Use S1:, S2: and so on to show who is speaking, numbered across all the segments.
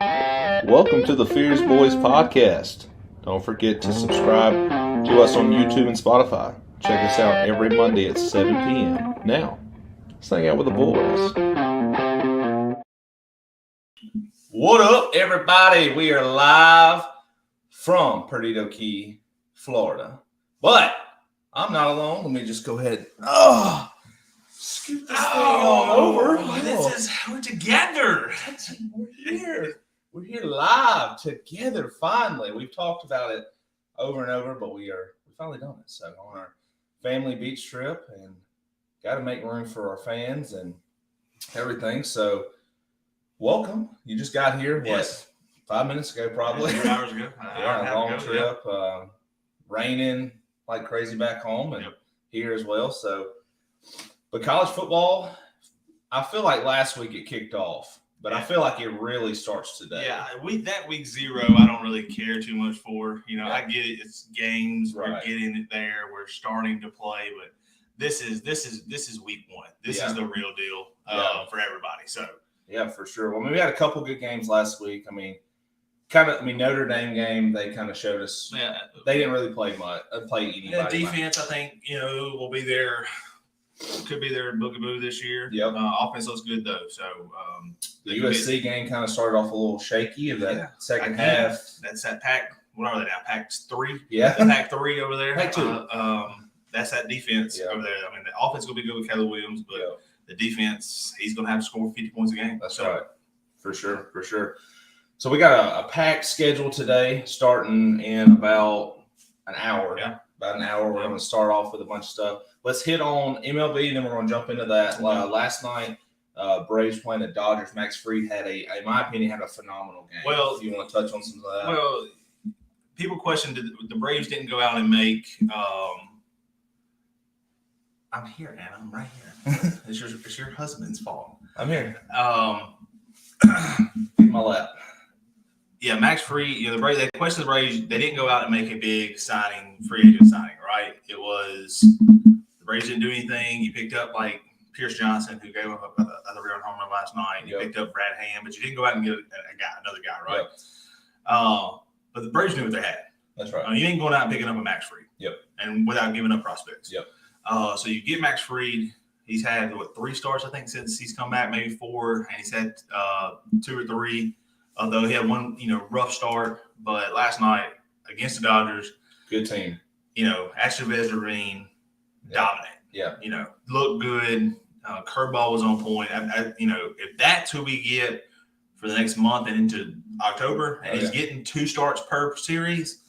S1: Welcome to the Fierce Boys podcast. Don't forget to subscribe to us on YouTube and Spotify. Check us out every Monday at 7 p.m. Now, let's hang out with the boys. What up, everybody? We are live from Perdido Key, Florida. But I'm not alone. Let me just go ahead. Scoot this thing on over.
S2: We're together.
S1: We're here live together. Finally, we've talked about it over and over, but we finally done it. So on our family beach trip, and got to make room for our fans and everything. So welcome. You just got here.
S2: Yes.
S1: 5 minutes ago, probably.
S2: 2 hours ago.
S1: Yeah, a long trip. Yeah. Raining like crazy back home and here as well. So, but college football, I feel like last week it kicked off, but I feel like it really starts today.
S2: Yeah, week 0, I don't really care too much for. I get it. It's games. Right. We're getting it there. We're starting to play, but this is week 1. This is the real deal for everybody. So
S1: yeah, for sure. Well, we had a couple good games last week. Notre Dame game, they kind of showed us. Yeah, they didn't really play anybody.
S2: The defense, I think, will be there. Could be their boogaboo this year.
S1: Yep.
S2: Offense looks good though. So
S1: the USC game kind of started off a little shaky in that second half.
S2: That's that pack. What are they now? Pack 3.
S1: Yeah.
S2: The pack 3 over there.
S1: Pack 2.
S2: That's that defense over there. I mean, the offense will be good with Caleb Williams, but the defense, he's going to have to score 50 points a game.
S1: That's right. For sure. So we got a packed schedule today, starting in about an hour.
S2: Yeah.
S1: About an hour. We're going to start off with a bunch of stuff. Let's hit on MLB, and then we're going to jump into that. Last night, Braves playing the Dodgers. Max Fried in my opinion, had a phenomenal game.
S2: Well,
S1: if you want to touch on some of that.
S2: Well, people questioned the Braves didn't go out and make. I'm here, Anna. I'm right here. It's your husband's fault.
S1: I'm here. In my lap.
S2: Yeah, Max Fried, the Braves, they questioned the Braves. They didn't go out and make a big free agent signing, right? It was the Braves didn't do anything. You picked up like Pierce Johnson, who gave up another run home run last night. You picked up Brad Hand, but you didn't go out and get another guy, right? But the Braves knew what they had.
S1: That's right.
S2: You ain't going out and picking up a Max Fried.
S1: Yep. And
S2: without giving up prospects.
S1: Yep.
S2: So you get Max Fried. He's had 3 starts, I think, since he's come back, maybe 4, and he's had 2 or 3. Although he had one, rough start, but last night against the Dodgers,
S1: good team.
S2: Ashton dominant.
S1: Yeah.
S2: Looked good. Curveball was on point. If that's who we get for the next month and into October, and he's getting 2 starts per series,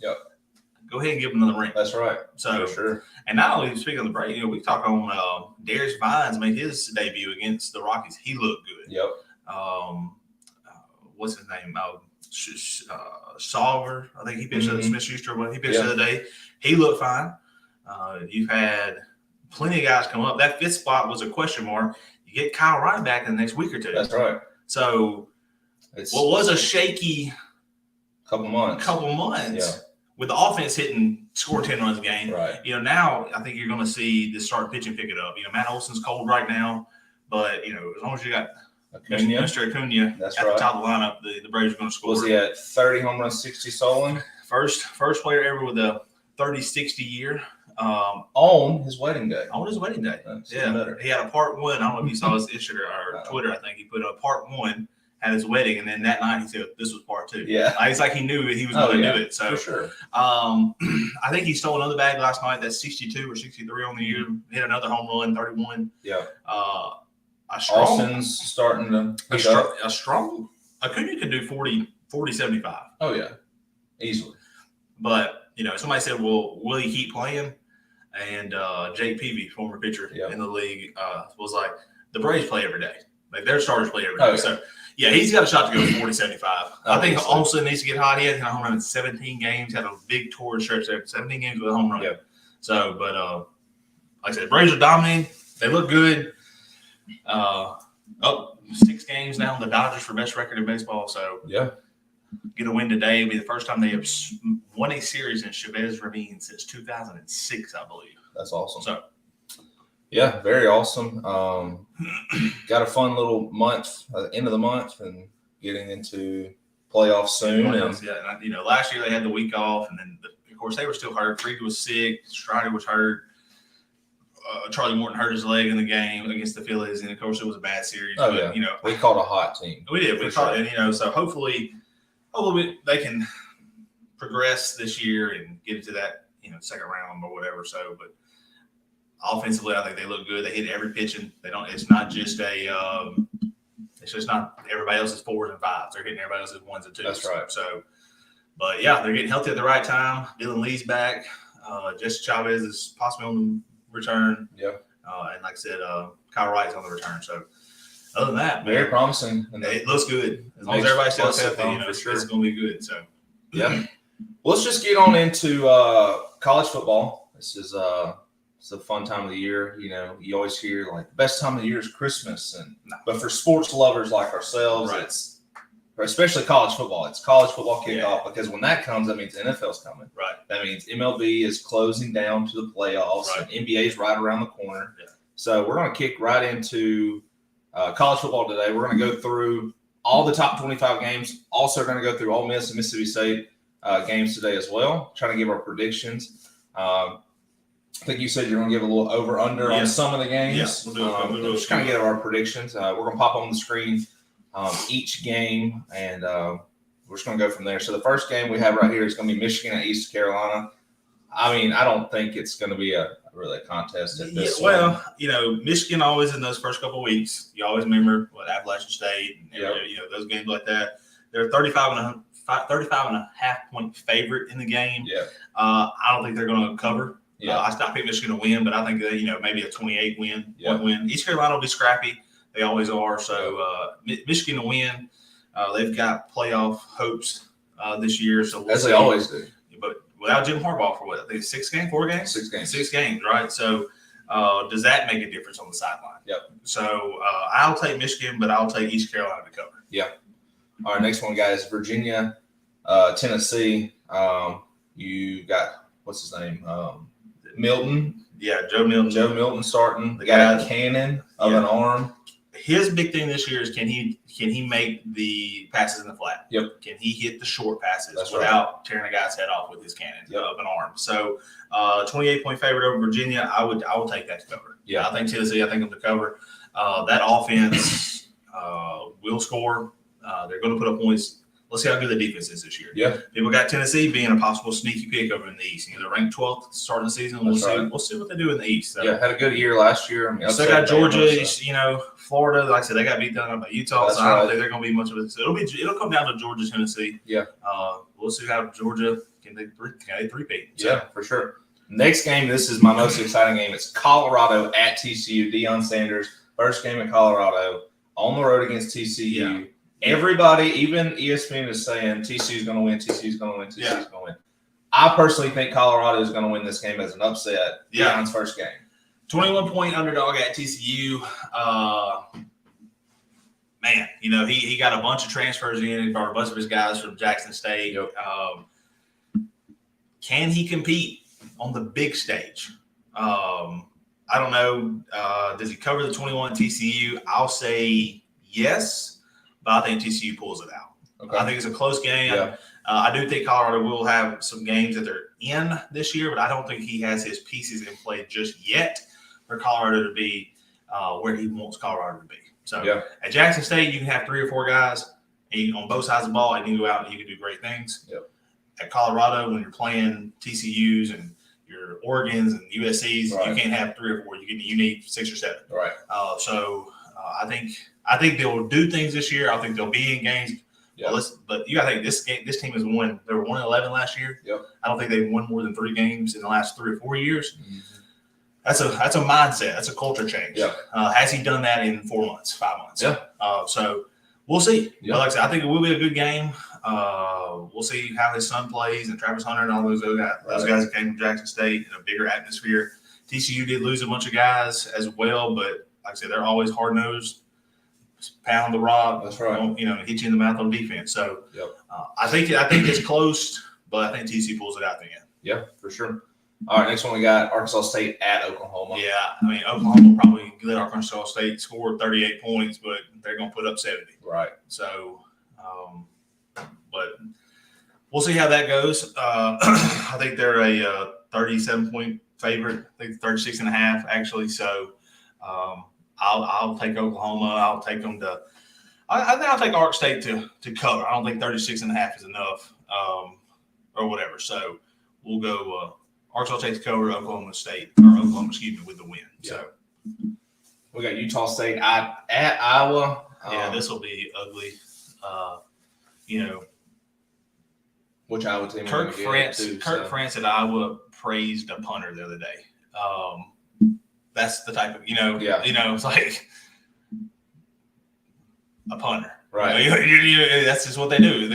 S2: go ahead and give him another ring.
S1: That's right.
S2: So
S1: for sure.
S2: And not only speaking of the Braves, we talk on Darius Vines made his debut against the Rockies. He looked good.
S1: Yep.
S2: What's his name? Solver. I think he pitched at Smith-Schuster. But he pitched the other day. He looked fine. You've had plenty of guys come up. That 5th spot was a question mark. You get Kyle Ryan back in the next week or 2.
S1: That's right.
S2: So what was a shaky
S1: couple months
S2: with the offense scoring 10 runs a game.
S1: Right.
S2: Now I think you're going to see the start pitching pick it up. Matt Olson's cold right now, but as long as you got Mr. Acuna at the top of the lineup, the Braves are going to score.
S1: Was he at 30 home runs, 60 stolen?
S2: First player ever with a 30-60 year.
S1: On his wedding day.
S2: On his wedding day. Yeah. He had a part 1. I don't know if you saw his Instagram or Twitter. I think he put a part 1 at his wedding, and then that night he said this was part 2.
S1: Yeah.
S2: It's like he knew he was going to do it. So
S1: for sure.
S2: I think he stole another bag last night. That's 62 or 63 on the year. Hit another home run, 31.
S1: Yeah.
S2: Austin's
S1: starting to
S2: a strong Acuna could do 40-75.
S1: Oh yeah, easily.
S2: But somebody said, well, will he keep playing? And Jake Peavy, former pitcher in the league, was like, the Braves play every day. Like their starters play every day.
S1: Yeah.
S2: So he's got a shot to go 40-75. I think Olsen needs to get hot. He had a home run in 17 games. Had a big tour stretch there. 17 games with a home run.
S1: Yeah.
S2: So, but like I said, the Braves are dominating. They look good. 6 games now. The Dodgers for best record in baseball. So get a win today. It'll be the first time they have won a series in Chavez Ravine since 2006, I believe.
S1: That's awesome.
S2: So
S1: yeah, very awesome. Got a fun little month, end of the month, and getting into playoffs soon.
S2: And last year they had the week off, and then of course they were still hurt. Freed was sick. Strider was hurt. Charlie Morton hurt his leg in the game against the Phillies, and of course it was a bad series.
S1: Oh,
S2: but,
S1: yeah. We called a hot team.
S2: We did. We called it, so hopefully they can progress this year and get into that, second round or whatever. So, but offensively, I think they look good. They hit every pitch, and they don't. It's not just it's just not everybody else's 4s and 5s. They're hitting everybody else's 1s and 2s.
S1: That's right.
S2: So, but yeah, they're getting healthy at the right time. Dylan Lee's back. Jesse Chavez is possibly on the return.
S1: Yeah.
S2: And like I said, Kyle Wright's on the return. So, other than that,
S1: very promising.
S2: And it looks good. As long as everybody stays healthy, it's going to be good. So,
S1: yeah. Well, let's just get on into college football. This is it's a fun time of the year. You always hear like the best time of the year is Christmas, but for sports lovers like ourselves,
S2: right.
S1: It's especially college football. It's college football kickoff because when that comes, that means NFL's coming.
S2: Right.
S1: That means MLB is closing down to the playoffs.
S2: Right.
S1: And NBA is right around the corner.
S2: Yeah.
S1: So we're going to kick right into college football today. We're going to go through all the top 25 games. Also going to go through Ole Miss and Mississippi State games today as well. Trying to give our predictions. I think you said you're going to give a little over-under on some of the games.
S2: Yeah, we'll do
S1: just kind of get our predictions. We're going to pop on the screen each game, and we're just going to go from there. So the first game we have right here is going to be Michigan at East Carolina. I mean, I don't think it's going to be really a contest at this point.
S2: Well, Michigan always in those first couple of weeks, you always remember Appalachian State, and those games like that. They're 35 and a half point favorite in the game.
S1: Yeah.
S2: I don't think they're going to cover.
S1: Yeah.
S2: I picked Michigan to win, but I think that, maybe a 28 point win. East Carolina will be scrappy. They always are. So Michigan to win. They've got playoff hopes this year. So
S1: as they always do.
S2: But without Jim Harbaugh for what? I think 4 games?
S1: 6 games.
S2: 6 games, right? So does that make a difference on the sideline?
S1: Yep.
S2: So I'll take Michigan, but I'll take East Carolina to cover.
S1: Yeah. All right, next one, guys. Virginia, Tennessee. You got, what's his name? Milton.
S2: Yeah, Joe Milton.
S1: Joe Milton starting. The guy got a cannon of an arm.
S2: His big thing this year is can he make the passes in the flat?
S1: Yep.
S2: Can he hit the short passes
S1: That's
S2: without tearing a guy's head off with his cannon of an arm? So 28 point favorite over Virginia. I will take that to cover.
S1: Yeah.
S2: I think Tennessee. I think them to cover. That offense will score. They're going to put up points. Let's see how good the defense is this year.
S1: Yeah.
S2: People got Tennessee being a possible sneaky pick over in the East. They're ranked 12th starting the season. We'll see what they do in the East. So.
S1: Yeah, had a good year last year. I mean,
S2: so they got Georgia, Florida. Like I said, they got beat down by Utah.
S1: That's
S2: so I don't think they're going to be much of it. So it'll come down to Georgia, Tennessee.
S1: Yeah.
S2: We'll see how Georgia can they three-peat. So.
S1: Yeah, for sure. Next game, this is my most exciting game. It's Colorado at TCU. Deion Sanders, first game in Colorado on the road against TCU. Yeah. Everybody, even ESPN, is saying TCU's going to win, TCU's going to win, TCU's going to win. I personally think Colorado is going to win this game as an upset. Deion's first game.
S2: 21-point underdog at TCU. Man, he got a bunch of transfers in, or a bunch of his guys from Jackson State.
S1: Yep.
S2: Can he compete on the big stage? I don't know. Does he cover the 21 TCU? I'll say yes. But I think TCU pulls it out. Okay. I think it's a close game.
S1: Yeah.
S2: I do think Colorado will have some games that they're in this year, but I don't think he has his pieces in play just yet for Colorado to be where he wants Colorado to be. So at Jackson State, you can have 3 or 4 guys on both sides of the ball, and you can go out and you can do great things.
S1: Yep.
S2: At Colorado, when you're playing TCUs and your Oregons and USCs, you can't have 3 or 4. You need 6 or 7.
S1: Right.
S2: I think they'll do things this year. I think they'll be in games.
S1: Yeah.
S2: But you got to think this team has won. They were 1-11 last year.
S1: Yep.
S2: I don't think they've won more than 3 games in the last 3 or 4 years.
S1: Mm-hmm.
S2: That's a mindset. That's a culture change.
S1: Yeah.
S2: Has he done that in 4 months, 5 months?
S1: Yeah.
S2: So we'll see.
S1: Yeah.
S2: But like I said, I think it will be a good game. We'll see how his son plays and Travis Hunter and all those other guys. Those guys that came from Jackson State in a bigger atmosphere. TCU did lose a bunch of guys as well, but like I said, they're always hard nosed. Pound the rock.
S1: That's right.
S2: Hit you in the mouth on defense. So I think it's close, but I think TCU pulls it out the end.
S1: Yeah, for sure. All right, next one we got Arkansas State at Oklahoma.
S2: Yeah, I mean Oklahoma will probably let Arkansas State score 38 points, but they're going to put up 70.
S1: Right.
S2: So, but we'll see how that goes. I think they're a 37-point favorite. I think 36.5 actually. So I'll take Oklahoma. I'll take them to. I think I'll take Ark State to cover. I don't think 36.5 is enough, or whatever. So we'll go Arkansas State to cover, Oklahoma, excuse me, with the win.
S1: Yeah.
S2: So
S1: we got Utah State at Iowa.
S2: yeah, this will be ugly.
S1: Which Iowa team?
S2: Kirk France at Iowa praised a punter the other day. That's the type of it's like a punter,
S1: right?
S2: That's just what they do.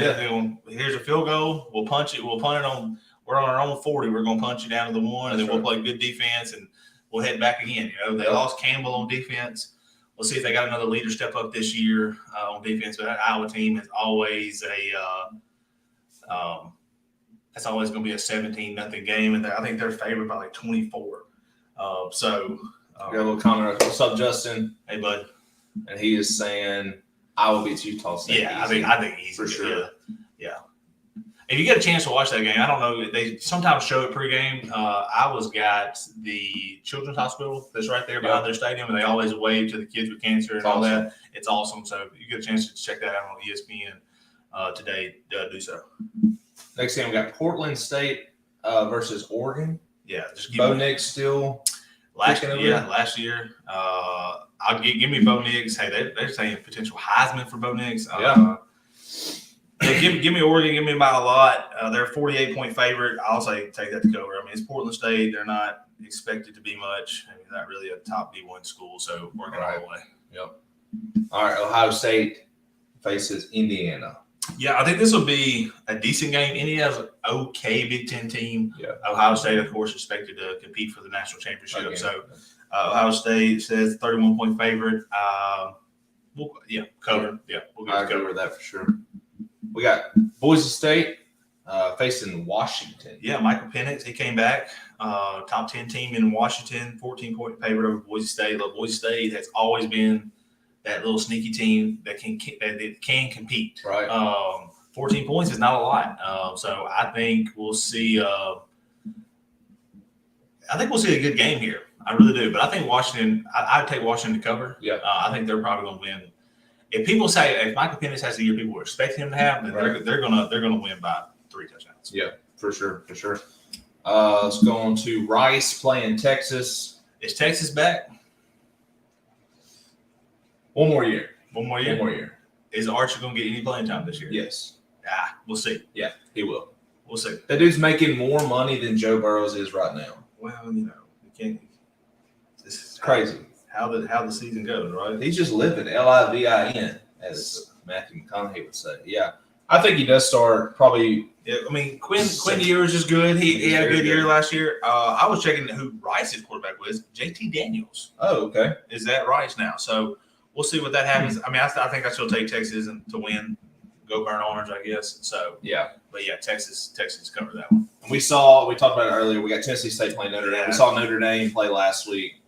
S2: Here's a field goal. We'll punch it. We'll punt it on. We're on our own 40. We're gonna punch it down to the 1, and then we'll play good defense, and we'll head back again. They lost Campbell on defense. We'll see if they got another leader step up this year on defense. But that Iowa team is always that's always going to be a 17-0 game, and I think they're favored by like 24. Got
S1: a little comment. What's up, Justin?
S2: Hey, bud.
S1: And he is saying Iowa beats Utah State.
S2: Yeah, easy. I think easy
S1: for sure.
S2: Yeah. If you get a chance to watch that game, I don't know. They sometimes show it pregame. Iowa's got the Children's Hospital that's right there behind their stadium, and they always wave to the kids with cancer and all that. It's awesome. So if you get a chance to check that out on ESPN today, do so.
S1: Next game, we got Portland State versus Oregon.
S2: Yeah, just
S1: Bo Nix still
S2: last year. Give me Bo Nix. Hey, they're saying potential Heisman for Bo Nix. Give me Oregon. Give me by a lot. They're a 48-point favorite. I'll say take that to cover. I mean, it's Portland State. They're not expected to be much. I mean, not really a top D1 school, so Oregon all the way.
S1: Yep. All right, Ohio State faces Indiana.
S2: Yeah, I think this will be a decent game. Indiana's an okay Big Ten team.
S1: Yeah.
S2: Ohio State, of course, expected to compete for the national championship. Okay. So Ohio State says 31-point favorite. Cover. Yeah, we'll get cover
S1: that for sure. We got Boise State facing Washington.
S2: Yeah, Michael Penix, he came back. Top 10 team in Washington, 14-point favorite over Boise State. Look, Boise State has always been that little sneaky team that can compete.
S1: Right.
S2: 14 points is not a lot. So I think we'll see. I think we'll see a good game here. I really do. But I think Washington. I'd take Washington to cover.
S1: Yeah.
S2: I think they're probably going to win. If people say if Michael Penix has the year people were expecting him to have, then they're gonna win by 3 touchdowns.
S1: Yeah, for sure. Let's go on to Rice playing Texas.
S2: Is Texas back?
S1: One more year.
S2: Is Archer going to get any playing time this year?
S1: Yes.
S2: We'll see.
S1: Yeah, he will.
S2: We'll see.
S1: That dude's making more money than Joe Burrows is right now.
S2: Well, you can't. This is
S1: crazy.
S2: How the season goes, right?
S1: He's just living LIVIN, as Matthew McConaughey would say. Yeah. I think he does start probably.
S2: Yeah, I mean, Quinn Ewers is good. He had a good year last year. I was checking who Rice's quarterback was. JT Daniels.
S1: Oh, okay.
S2: Is that Rice now? So we'll see what that happens. I mean, I think I still take Texas to win. Go burn orange, I guess. So
S1: yeah.
S2: But yeah, Texas covered that one.
S1: We talked about it earlier. We got Tennessee State playing Notre Dame. We saw Notre Dame play last week.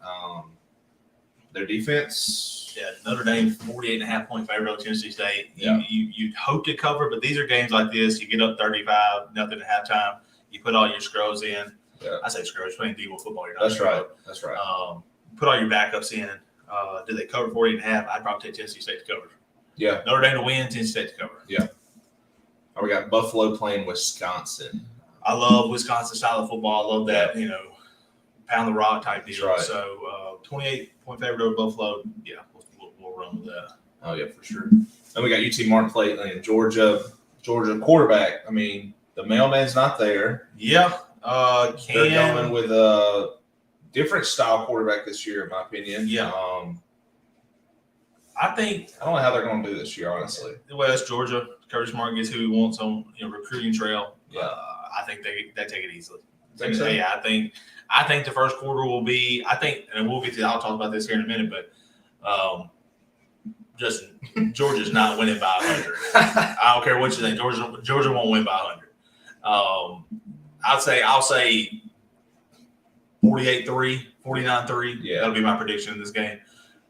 S1: Their defense.
S2: Yeah, Notre Dame 48.5-point favorite over Tennessee State.
S1: Yeah.
S2: You'd hope to cover, but these are games like this. You get up 35-0 at halftime. You put all your scrubs in.
S1: Yeah.
S2: I say scrubs, playing D1 football.
S1: That's right.
S2: Put all your backups in. Do they cover 48.5? I'd probably take Tennessee State to cover.
S1: Yeah.
S2: Notre Dame to win, Tennessee State to cover.
S1: Yeah. We got Buffalo playing Wisconsin.
S2: I love Wisconsin style of football. I love that, pound the rock type deal.
S1: Right.
S2: So 28-point favorite over Buffalo. Yeah, we'll run with that.
S1: Oh, yeah, for sure. Then we got UT Martin playing Georgia quarterback. I mean, the mailman's not there.
S2: Yeah.
S1: They're going with a different style quarterback this year, in my opinion.
S2: Yeah. I don't
S1: know how they're going to do this year, honestly.
S2: Well, it's Georgia. Curtis Smart gets who he wants on recruiting trail.
S1: Yeah.
S2: I think they take it easily.
S1: Think so?
S2: Yeah, I think the first quarter will be. And we'll get to. I'll talk about this here in a minute, but Georgia's not winning by 100. I don't care what you think. Georgia won't win by 100. I'll say 48-3, 49-3.
S1: Yeah,
S2: that'll be my prediction in this game.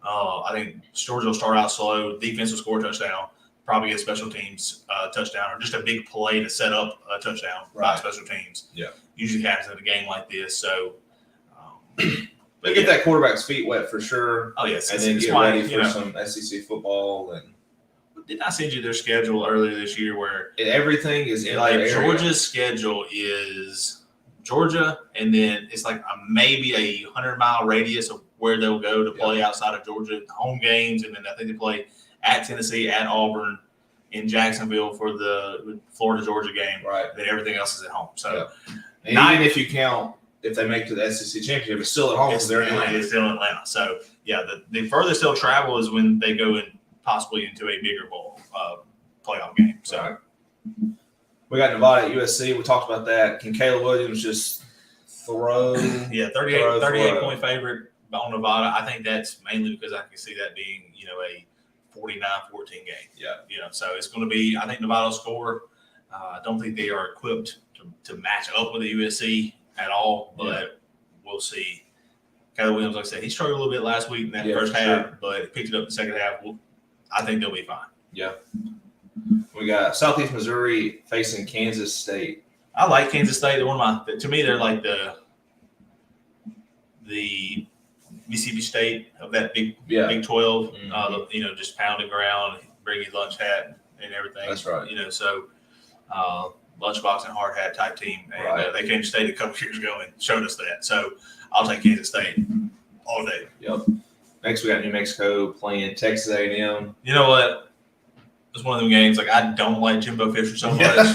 S2: I think Georgia will start out slow. Defense will score a touchdown. probably get a special teams touchdown or just a big play to set up a touchdown by special teams.
S1: Yeah.
S2: Usually happens in a game like this. So,
S1: but get that quarterback's feet wet for sure.
S2: Oh, yes.
S1: And then get ready for some SEC football. And
S2: didn't I send you their schedule earlier this year where
S1: everything is in
S2: like Georgia's schedule is Georgia, and then it's like maybe a 100-mile radius of where they'll go to play outside of Georgia, home games, and then I think they play at Tennessee, at Auburn, in Jacksonville for the Florida-Georgia game.
S1: Right.
S2: Then everything else is at home. So,
S1: even if you count if they make to the SEC championship, it's still at home because they're in Atlanta.
S2: It's still in Atlanta. So, yeah, the furthest they'll travel is when they go in possibly into a bigger bowl playoff game. So,
S1: we got Nevada at USC. We talked about that. Can Caleb Williams just throw?
S2: 38-point favorite on Nevada. I think that's mainly because I can see that being, a 49-14 game.
S1: Yeah.
S2: So it's going to be, I think Nevada will score. I don't think they are equipped to match up with the USC at all, but we'll see. Caleb Williams, like I said, he struggled a little bit last week in that first half, but picked it up in the second half. I think they'll be fine.
S1: Yeah. We got Southeast Missouri facing Kansas State.
S2: I like Kansas State. They're to me, they're like the Mississippi State of that Big 12.
S1: Mm-hmm.
S2: Just pounding ground, bring your lunch hat and everything.
S1: That's right.
S2: So lunchbox and hard hat type team. And they came to state a couple years ago and showed us that. So I'll take Kansas State all day.
S1: Yep. Next, we got New Mexico playing Texas A&M.
S2: You know what? It's one of them games. Like, I don't like Jimbo Fisher so much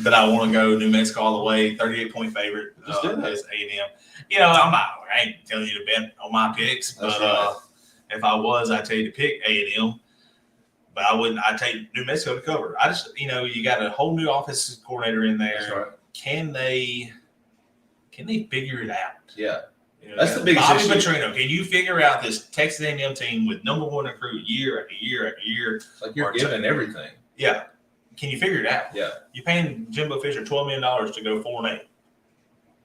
S2: that I want to go New Mexico all the way. 38-point favorite is A&M. I ain't telling you to bet on my picks, but if I was, I'd tell you to pick A&M. But I wouldn't. I'd take New Mexico to cover. I just, you got a whole new offensive coordinator in there.
S1: That's right.
S2: Can they figure it out?
S1: Yeah. That's the biggest
S2: Bobby
S1: issue.
S2: Petrino, can you figure out this Texas A&M team with number one recruit year after year after year?
S1: It's like you're giving everything.
S2: Yeah. Can you figure it out?
S1: Yeah.
S2: You're paying Jimbo Fisher $12 million to go 4-8.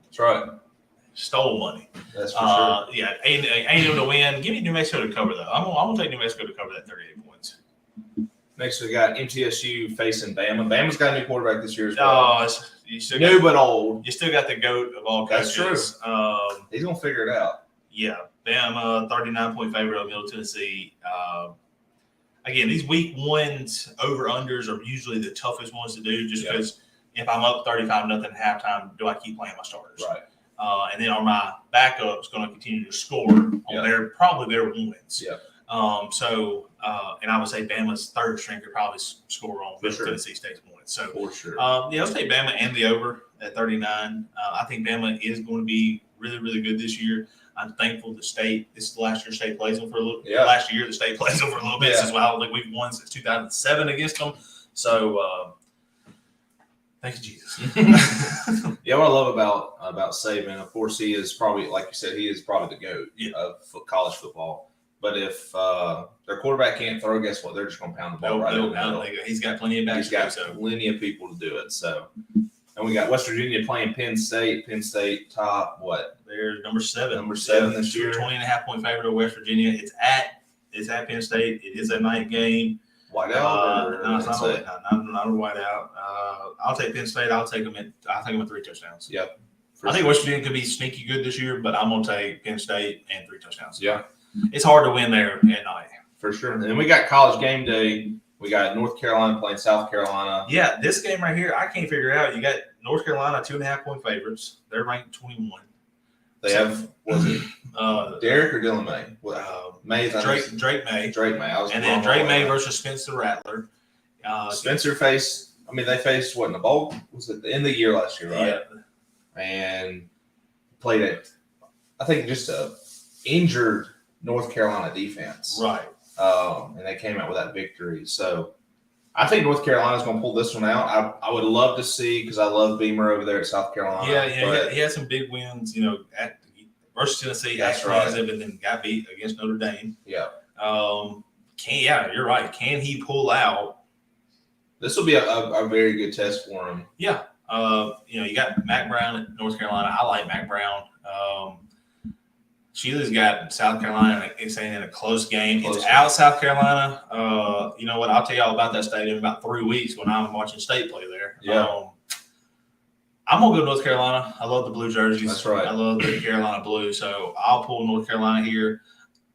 S1: That's right.
S2: Stole money.
S1: That's for sure.
S2: Yeah. A&M to win. Give me New Mexico to cover, though. I'm going to take New Mexico to cover that 38 points.
S1: Next, we got MTSU facing Bama. Bama's got a new quarterback this year as well.
S2: New
S1: but old.
S2: You still got the GOAT of all coaches.
S1: That's true. He's going to figure it out.
S2: Yeah. Bama, 39-point favorite of Middle Tennessee. Again, these week ones, over-unders are usually the toughest ones to do just because if I'm up 35-0 at halftime, do I keep playing my starters?
S1: Right.
S2: And then are my backups going to continue to score on probably their wins?
S1: Yeah.
S2: And I would say Bama's third string could probably score on Tennessee State's points. So,
S1: for sure.
S2: Let's take Bama and the over at 39. I think Bama is going to be really, really good this year. I'm thankful the state. This is the last year state plays them for a little. Yeah. Last year the state plays them for a little bit as well. Like we've won since 2007 against them. So, thank you, Jesus.
S1: What I love about Saban, of course, he is probably, like you said, he is probably the GOAT of college football. But if their quarterback can't throw, guess what? They're just going to pound the ball right over the middle.
S2: He's got plenty of backs.
S1: He's got plenty of people to do it. So, and we got West Virginia playing Penn State. Penn State top what?
S2: They're number 7.
S1: Number 7 this year.
S2: 20.5-point favorite of West Virginia. It's at Penn State. It is a night game.
S1: Whiteout?
S2: No, it's not a whiteout. I'll take Penn State. I'll take them at 3 touchdowns.
S1: Yep.
S2: I think West Virginia could be sneaky good this year, but I'm going to take Penn State and 3 touchdowns.
S1: Yeah.
S2: It's hard to win there at night.
S1: For sure. And then we got college game day. We got North Carolina playing South Carolina.
S2: Yeah, this game right here, I can't figure it out. You got North Carolina 2.5-point favorites. They're ranked 21.
S1: They have, was it Derek or Dylan May? May's
S2: Drake May.
S1: Drake May.
S2: And then Drake May versus Spencer Rattler.
S1: Spencer faced, they faced what in the bowl? Was it the end of the year last year, right? Yeah. And played it, I think, just a injured North Carolina defense.
S2: Right.
S1: And they came out with that victory. So I think North Carolina's going to pull this one out. I would love to see, because I love Beamer over there at South Carolina.
S2: Yeah, he had some big wins, at versus Tennessee.
S1: That's right.
S2: And then got beat against Notre Dame.
S1: Yeah.
S2: You're right. Can he pull out?
S1: This will be a very good test for him.
S2: Yeah. You got Mac Brown at North Carolina. I like Mac Brown. Sheila's got South Carolina saying in a close game.
S1: Close
S2: it's
S1: game.
S2: out South Carolina. You know what? I'll tell y'all about that stadium in about 3 weeks when I'm watching State play there.
S1: Yeah.
S2: I'm going to go North Carolina. I love the blue jerseys.
S1: That's right.
S2: I love the Carolina blue. So I'll pull North Carolina here.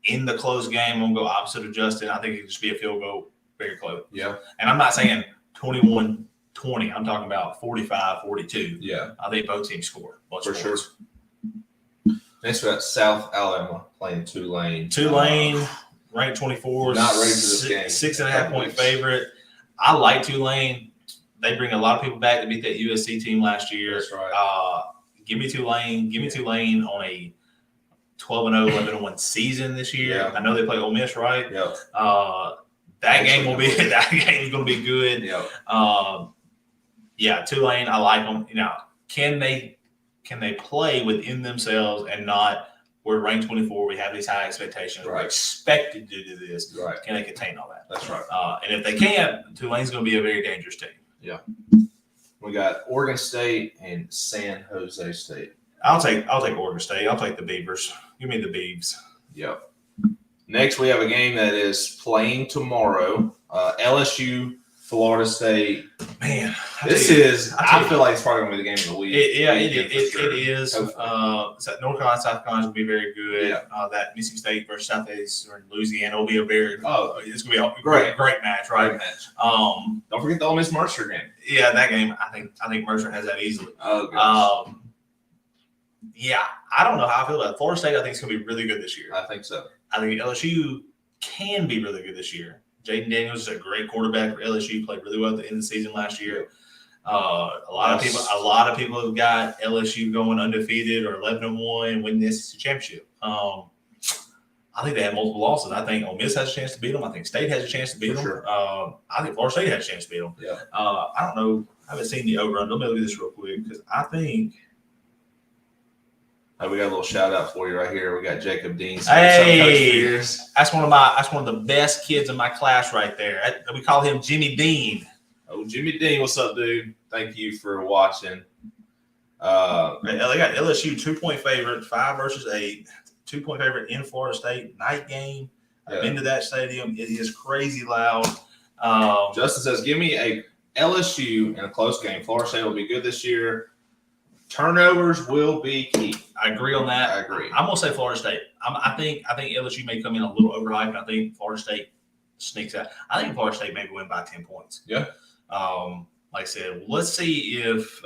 S2: In the close game, I'm going to go opposite of Justin. I think it could just be a field goal, very close.
S1: Yeah.
S2: And I'm not saying 21-20. I'm talking about 45-42.
S1: Yeah.
S2: I think both teams score.
S1: For sure. Next, we got South Alabama playing Tulane.
S2: Tulane, ranked 24.
S1: Not ready for this game.
S2: 6.5 point favorite. I like Tulane. They bring a lot of people back to beat that USC team last year.
S1: That's right.
S2: Give me Tulane. Give me Tulane on a 12-0, 11-1 season this year.
S1: Yeah.
S2: I know they play Ole Miss, right?
S1: Yep.
S2: That game will be that game is going to be good.
S1: Yep.
S2: Yeah, Tulane. I like them. Can they play within themselves and not? We're ranked 24. We have these high expectations.
S1: Right.
S2: We're expected to do this.
S1: Right.
S2: Can they contain all that?
S1: That's right.
S2: And if they can't, Tulane's going to be a very dangerous team.
S1: Yeah. We got Oregon State and San Jose State.
S2: I'll take Oregon State. I'll take the Beavers. Give me the Beavs.
S1: Yep. Next, we have a game that is playing tomorrow. LSU, Florida State.
S2: Man,
S1: I feel like it's probably going to be the game of the week.
S2: It is. North Carolina, South Carolina will be very good.
S1: Yeah.
S2: That Mississippi State versus Southeast or Louisiana will be a very it's going to be a
S1: Great.
S2: great match, right?
S1: Great match. Don't forget the Ole Miss Mercer game.
S2: Yeah, that game. I think Mercer has that easily.
S1: Oh, gosh.
S2: Yeah, I don't know how I feel about it. Florida State. I think it's going to be really good this year.
S1: I think so.
S2: I think LSU can be really good this year. Jaden Daniels is a great quarterback for LSU. Played really well at the end of the season last year. A lot of people have got LSU going undefeated or 11-1, winning the SEC championship. I think they have multiple losses. I think Ole Miss has a chance to beat them. I think State has a chance to beat them.
S1: Sure.
S2: I think Florida State has a chance to beat them.
S1: Yeah.
S2: I don't know. I haven't seen the over. Let me look at this real quick because I think.
S1: We got a little shout out for you right here. We got Jacob Dean.
S2: Hey, that's one of the best kids in my class right there. We call him Jimmy Dean.
S1: Oh, Jimmy Dean, what's up, dude? Thank you for watching.
S2: They got LSU 2-point favorite, 5 versus 8. 2-point favorite in Florida State night game. I've been to that stadium. It is crazy loud.
S1: Justin says, "Give me a LSU in a close game. Florida State will be good this year. Turnovers will be key."
S2: I agree on that.
S1: I agree.
S2: I'm gonna say Florida State. I think LSU may come in a little overhyped. And I think Florida State sneaks out. I think Florida State may win by 10 points.
S1: Yeah.
S2: Like I said, let's see if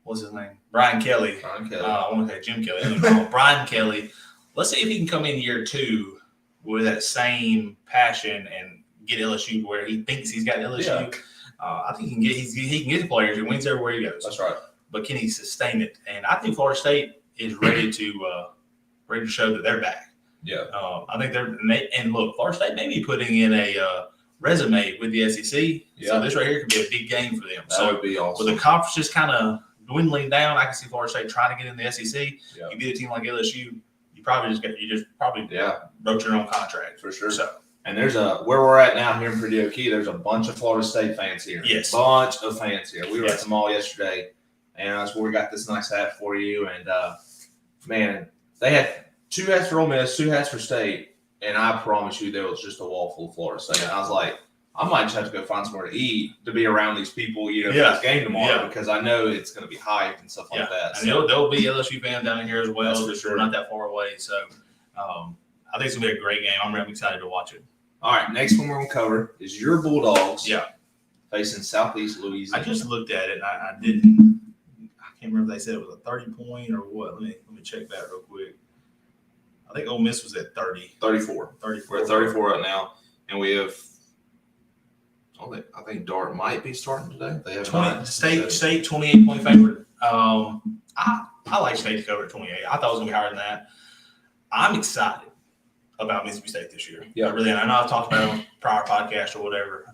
S2: what's his name? Brian Kelly. I want to say Jim Kelly. Brian Kelly. Let's see if he can come in year 2 with that same passion and get LSU to where he thinks he's got LSU.
S1: Yeah.
S2: I think he can get the players. He wins everywhere he goes.
S1: That's right.
S2: But can he sustain it? And I think Florida State is ready to show that they're back.
S1: Yeah.
S2: I think and look, Florida State may be putting in a resume with the SEC.
S1: Yeah.
S2: So this right here could be a big game for them.
S1: That would be awesome.
S2: With the conference just kind of dwindling down, I can see Florida State trying to get in the SEC.
S1: Yeah.
S2: You beat a team like LSU, you just wrote your own contract
S1: for sure.
S2: So.
S1: And there's where we're at now here in Purdue Key, there's a bunch of Florida State fans here.
S2: Yes.
S1: Bunch of fans here. We were at the mall yesterday, and that's where we got this nice hat for you. And, man, they had 2 hats for Ole Miss, 2 hats for State, and I promise you there was just a wall full of Florida State. And I was like, I might just have to go find somewhere to eat to be around these people, for this game tomorrow because I know it's going to be hyped and stuff like that.
S2: And there'll be LSU fans down here as well.
S1: That's for sure.
S2: We're not that far away. So I think it's going to be a great game. I'm really excited to watch it.
S1: All right, next one we're going to cover is your Bulldogs facing Southeast Louisiana.
S2: I just looked at it. I didn't – I can't remember if they said it was a 30-point or what. Let me check that real quick. I think Ole Miss was at 30.
S1: 34. We're at 34 right now, and we have I think Dart might be starting today. They have
S2: State 28-point favorite. I like State to cover at 28. I thought it was going to be higher than that. I'm excited about Mississippi State this year.
S1: Yeah.
S2: I really am. I know I've talked about it on prior podcast or whatever.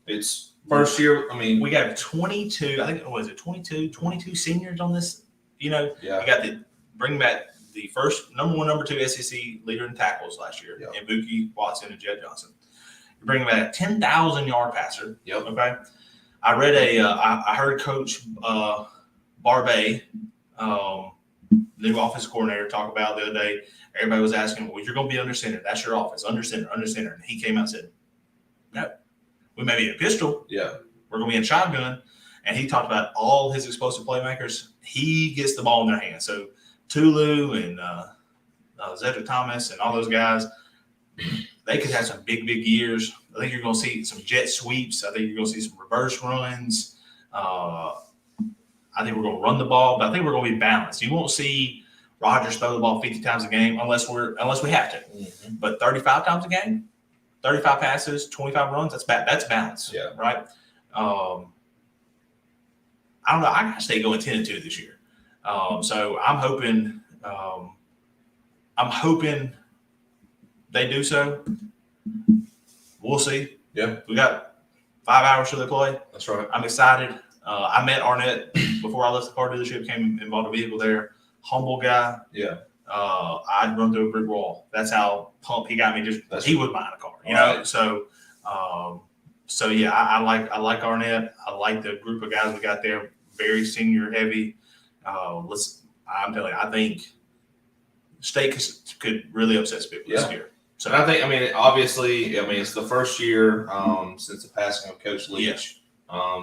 S1: It's first year. I mean,
S2: we got 22, I think, 22 seniors on this. You got bring back the first number 1, number 2 SEC leader in tackles last year, and Buki, Watson, and Jed Johnson. You're bringing back a 10,000-yard passer.
S1: Yep.
S2: Okay. I read I heard Coach Barbay, new offensive coordinator talk about the other day. Everybody was asking, well, you're going to be under center. That's your offense, under center. And he came out and said, no, we may be in pistol.
S1: Yeah.
S2: We're going to be in shotgun. And he talked about all his explosive playmakers. He gets the ball in their hands. So Tulu and Zedrick Thomas and all those guys, they could have some big years. I think you're going to see some jet sweeps. I think you're going to see some reverse runs. I think we're going to run the ball, but I think we're going to be balanced. You won't see Rodgers throw the ball 50 times a game unless we have to.
S1: Mm-hmm.
S2: But 35 times a game, 35 passes, 25 runs, that's balance.
S1: Yeah.
S2: Right? I don't know. I got to stay going 10-2 this year. So I'm hoping they do so. We'll see.
S1: Yeah.
S2: We got 5 hours till they play.
S1: That's right.
S2: I'm excited. I met Arnett before I left the car dealership, came and bought a vehicle there. Humble guy.
S1: Yeah.
S2: I'd run through a brick wall. That's how pumped he got me. He was buying a car, you know.
S1: Right.
S2: So yeah, I like Arnett. I like the group of guys we got there. Very senior heavy. I'm telling you, I think State could really upset people this year. So
S1: and I think, obviously, it's the first year since the passing of Coach Leach.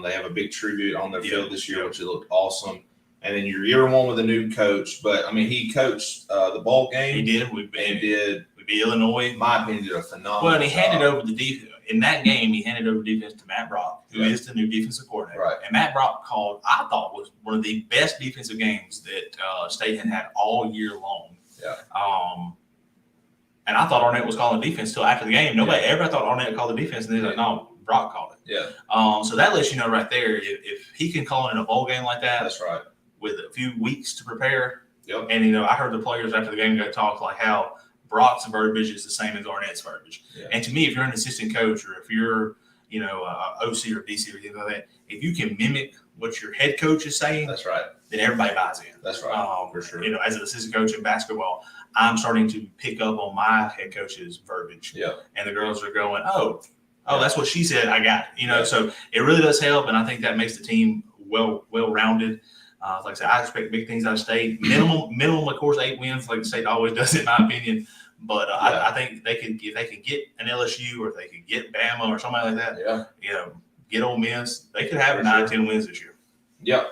S1: They have a big tribute on their field this year, which looked awesome. And then your year one with a new coach, but he coached the bowl game.
S2: He did. We beat Illinois.
S1: In my opinion, did a phenomenal.
S2: Well, and he handed over the defense in that game. He handed over defense to Matt Brock, who is the new defensive coordinator.
S1: Right.
S2: And Matt Brock I thought was one of the best defensive games that State had all year long.
S1: Yeah.
S2: And I thought Arnett was calling defense till after the game. Nobody ever thought Arnett called the defense, and they're like, no, Brock called it.
S1: Yeah.
S2: So that lets you know right there if he can call it in a bowl game like that.
S1: That's right.
S2: With a few weeks to prepare.
S1: Yep.
S2: And, I heard the players after the game go talk like how Brock's verbiage is the same as Arnett's verbiage.
S1: Yeah.
S2: And to me, if you're an assistant coach or if you're, OC or DC or anything like that, if you can mimic what your head coach is saying,
S1: that's right.
S2: Then everybody buys in.
S1: That's right. For sure.
S2: As an assistant coach in basketball, I'm starting to pick up on my head coach's verbiage.
S1: Yeah.
S2: And the girls are going, oh, that's what she said. I got it. So it really does help. And I think that makes the team well-rounded. Like I said, I expect big things out of State. Minimum, of course, 8 wins, like the State always does, in my opinion. But I think if they could get an LSU or if they could get Bama or somebody like that, get Ole Miss, they could have 9-10 wins this year.
S1: Yep.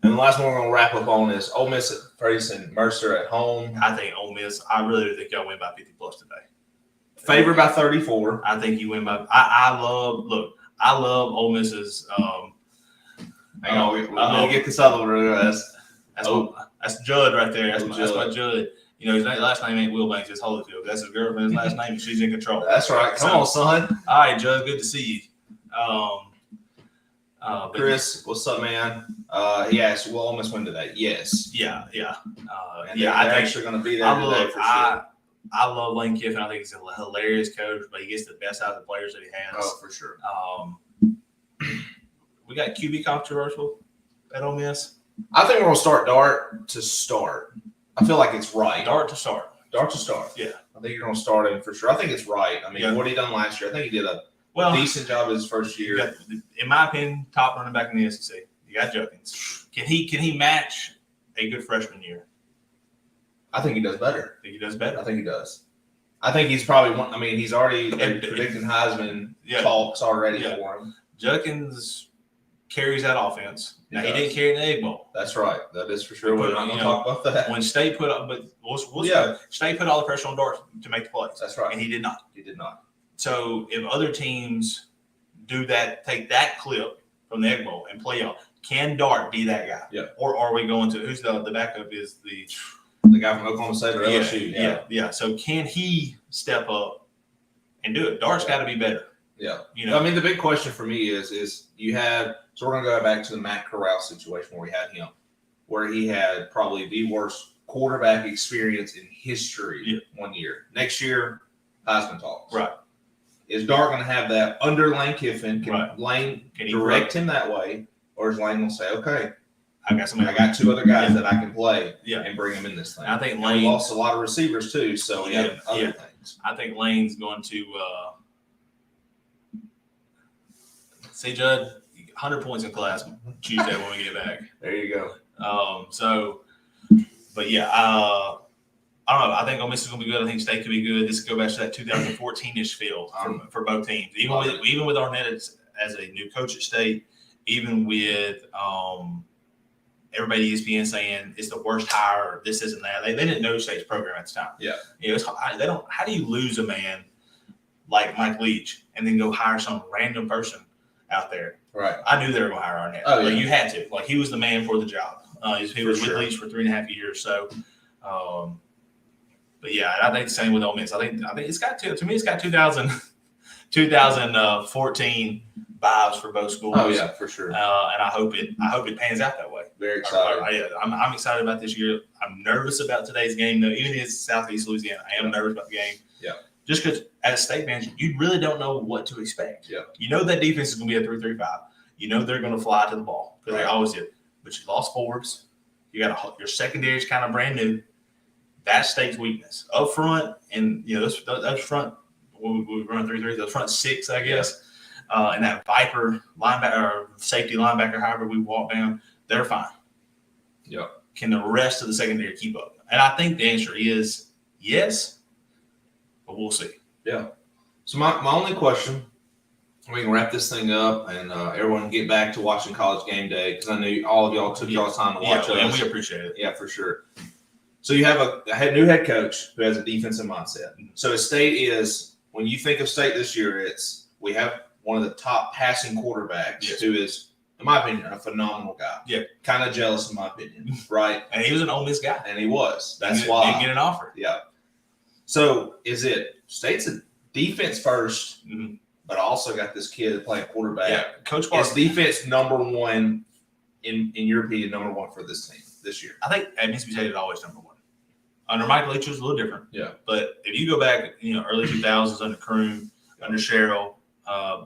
S1: And the last one we're going to wrap up on is Ole Miss facing Mercer at home.
S2: I think Ole Miss, I really do think y'all win by 50+ today.
S1: Favored by 34.
S2: I think you win by – I love Ole Miss's
S1: hang on, we're going to get this other one.
S2: That's Judd right there. That's my Judd. His last name ain't Wilbanks, it's Holyfield. That's his girlfriend's last name, and she's in control.
S1: That's right. Come on, son.
S2: All right, Judd, good to see you.
S1: Chris, what's up, man? He asked, will Ole Miss win today? Yes.
S2: Yeah.
S1: I think they're actually going to be there today for sure.
S2: I love Lane Kiffin. I think he's a hilarious coach, but he gets the best out of the players that he has.
S1: Oh, for sure.
S2: We got QB controversial at Ole Miss.
S1: I think we're going to start Dart to start. I feel like it's right.
S2: Dart to start.
S1: Yeah. I think you're going to start him for sure. I think it's right. What he done last year, I think he did a decent job his first year.
S2: In my opinion, top running back in the SEC. You got Judkins. Can he match a good freshman year?
S1: I think he does better.
S2: Think he does better?
S1: I think he does. I think he's probably one. He's already predicting Heisman talks already for him.
S2: Judkins carries that offense. Now, he didn't carry the Egg Bowl.
S1: That's right. That is for sure. We're not going to talk about that.
S2: When State State put all the pressure on Dart to make the plays.
S1: That's right.
S2: And he did not.
S1: He did not.
S2: So if other teams do that, take that clip from the Egg Bowl and play on, can Dart be that guy?
S1: Yeah.
S2: Or are we going to who's the backup is the
S1: guy from Oklahoma State or LSU?
S2: Yeah. So can he step up and do it? Dart's got to be better.
S1: Yeah. The big question for me is you had – so we're going to go back to the Matt Corral situation where we had him, where he had probably the worst quarterback experience in history 1 year. Next year, Heisman talks.
S2: Right.
S1: Is Dart going to have that under Lane Kiffin? Can Lane direct him that way? Or is Lane going to say, okay, I got 2 other guys that I can play and bring them in this thing?
S2: I think Lane
S1: lost a lot of receivers too, so we have other things.
S2: I think Lane's going to see Judd 100 points in class Tuesday when we get back.
S1: There you go.
S2: So But yeah, I don't know. I think Ole Miss is going to be good. I think State could be good. This could go back to that 2014-ish feel for both teams. Even with Arnett as a new coach at State, even with everybody at ESPN saying it's the worst hire, this isn't that. They didn't know State's program at the time.
S1: Yeah,
S2: they don't. How do you lose a man like Mike Leach and then go hire some random person out there?
S1: Right.
S2: I knew they were going to hire Arnett.
S1: Oh, yeah.
S2: You had to. Like, he was the man for the job. He was with Leach for 3.5 years. So, but yeah, I think the same with Ole Miss. I think it's got to me. It's got 2014 vibes for both schools.
S1: Oh yeah, for sure.
S2: And I hope it pans out that way.
S1: Very excited.
S2: I'm excited about this year. I'm nervous about today's game though. Even if it's Southeast Louisiana, I am nervous about the game.
S1: Yeah.
S2: Just because as State fans, you really don't know what to expect.
S1: Yeah.
S2: You know that defense is going to be a 3-3-5. You know they're going to fly to the ball because they always do. But you lost forwards. You got your secondary is kind of brand new. That's State's weakness up front, and those front. We run 3-3. Those front six, I guess, and that Viper linebacker or safety linebacker, however we walk down, they're fine.
S1: Yeah.
S2: Can the rest of the secondary keep up? And I think the answer is yes, but we'll see.
S1: Yeah. So my only question, we can wrap this thing up and everyone get back to watching College Game Day because I know all of y'all took y'all's time to watch us.
S2: And we appreciate it.
S1: Yeah, for sure. So you have a new head coach who has a defensive mindset. So his State is, when you think of State this year, we have one of the top passing quarterbacks who is, in my opinion, a phenomenal guy.
S2: Yeah.
S1: Kind of jealous in my opinion, right?
S2: And he was an Ole Miss guy.
S1: And he was. That's
S2: why.
S1: Didn't
S2: get an offer.
S1: Yeah. So is it State's a defense first, but also got this kid playing quarterback.
S2: Yeah, Coach Barkley.
S1: Is defense number one, in your opinion, number one for this team this year?
S2: I think at Mississippi State is always number one. Under Mike Leach, it was a little different.
S1: Yeah.
S2: But if you go back, early 2000s under Kroom, under Sherrill,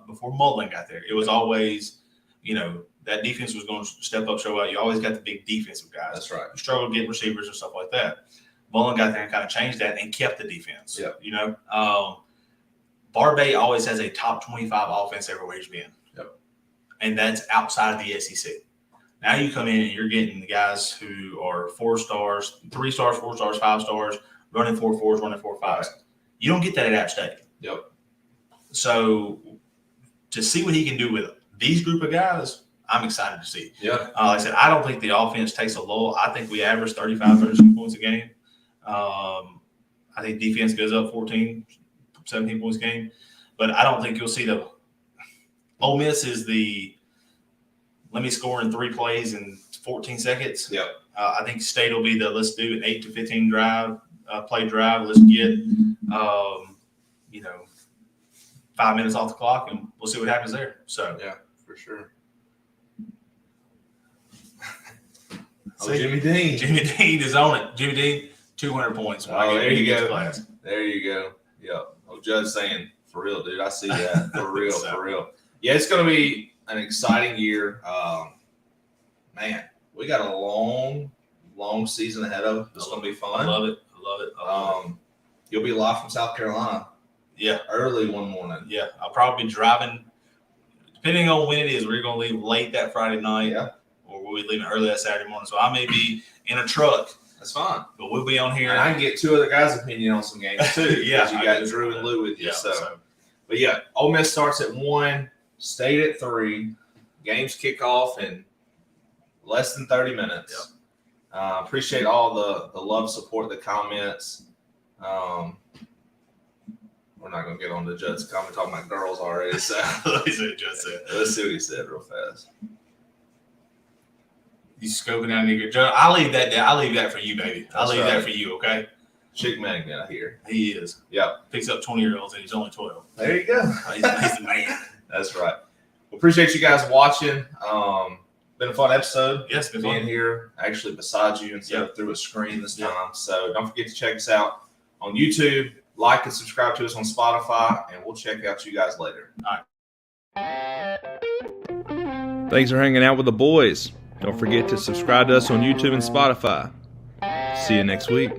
S2: before Mullen got there, it was always, that defense was going to step up, show out. You always got the big defensive guys.
S1: That's right.
S2: You struggled getting receivers and stuff like that. Mullen got there and kind of changed that and kept the defense.
S1: Yeah.
S2: Barbay always has a top 25 offense everywhere he's been.
S1: Yep.
S2: And that's outside of the SEC. Now you come in and you're getting the guys who are 4 stars, 3 stars, 4 stars, 5 stars, running 4.4s, running 4.5s. Right. You don't get that at App State.
S1: Yep. So
S2: to see what he can do with these group of guys, I'm excited to see.
S1: Yeah.
S2: Like I said, I don't think the offense takes a lull. I think we average 35, 36 points a game. I think defense goes up 14, 17 points a game. But I don't think you'll see the – Ole Miss is the let me score in 3 plays in 14 seconds.
S1: Yep.
S2: I think State will be the let's do an 8 to 15 play drive. Let's get 5 minutes off the clock, and we'll see what happens there. So
S1: yeah, for sure.
S2: Jimmy Dean is on it. Jimmy Dean, 200 points.
S1: There you go. Class. There you go. Yeah. Oh, Judge saying, for real, dude. I see that. For real, for real. Yeah, it's going to be an exciting year. Man, we got a long season ahead of us. It's going to be fun.
S2: I love it.
S1: You'll be live from South Carolina.
S2: Yeah.
S1: Early one morning.
S2: Yeah. I'll probably be driving, depending on when it is. We're going to leave late that Friday night.
S1: Yeah.
S2: Or we'll be leaving early that Saturday morning. So I may be in a truck.
S1: That's fine.
S2: But we'll be on here.
S1: And I can get 2 other guys' opinion on some games too.
S2: Yeah.
S1: You got Drew and Lou with you.
S2: Yeah,
S1: so. But yeah, Ole Miss starts at 1, State at 3. Games kick off in less than 30 minutes. Yep. Appreciate all the love, support, the comments. We're not going to get on the Judd's comment talking about girls already. So
S2: Let's see what Judd said.
S1: Let's see what he said real fast.
S2: You scoping out nigga. Judd, I'll leave that for you, baby. I'll leave that for you, okay?
S1: Chick magnet, I hear.
S2: He is.
S1: Yep.
S2: Picks up 20-year-olds and he's only 12.
S1: There you go.
S2: He's the man.
S1: That's right. Well, appreciate you guys watching. Been a fun episode.
S2: Yes, been
S1: being
S2: fun.
S1: Here, actually beside you instead of through a screen this time. So don't forget to check us out on YouTube. Like and subscribe to us on Spotify, and we'll check out you guys later.
S2: All right.
S3: Thanks for hanging out with the boys. Don't forget to subscribe to us on YouTube and Spotify. See you next week.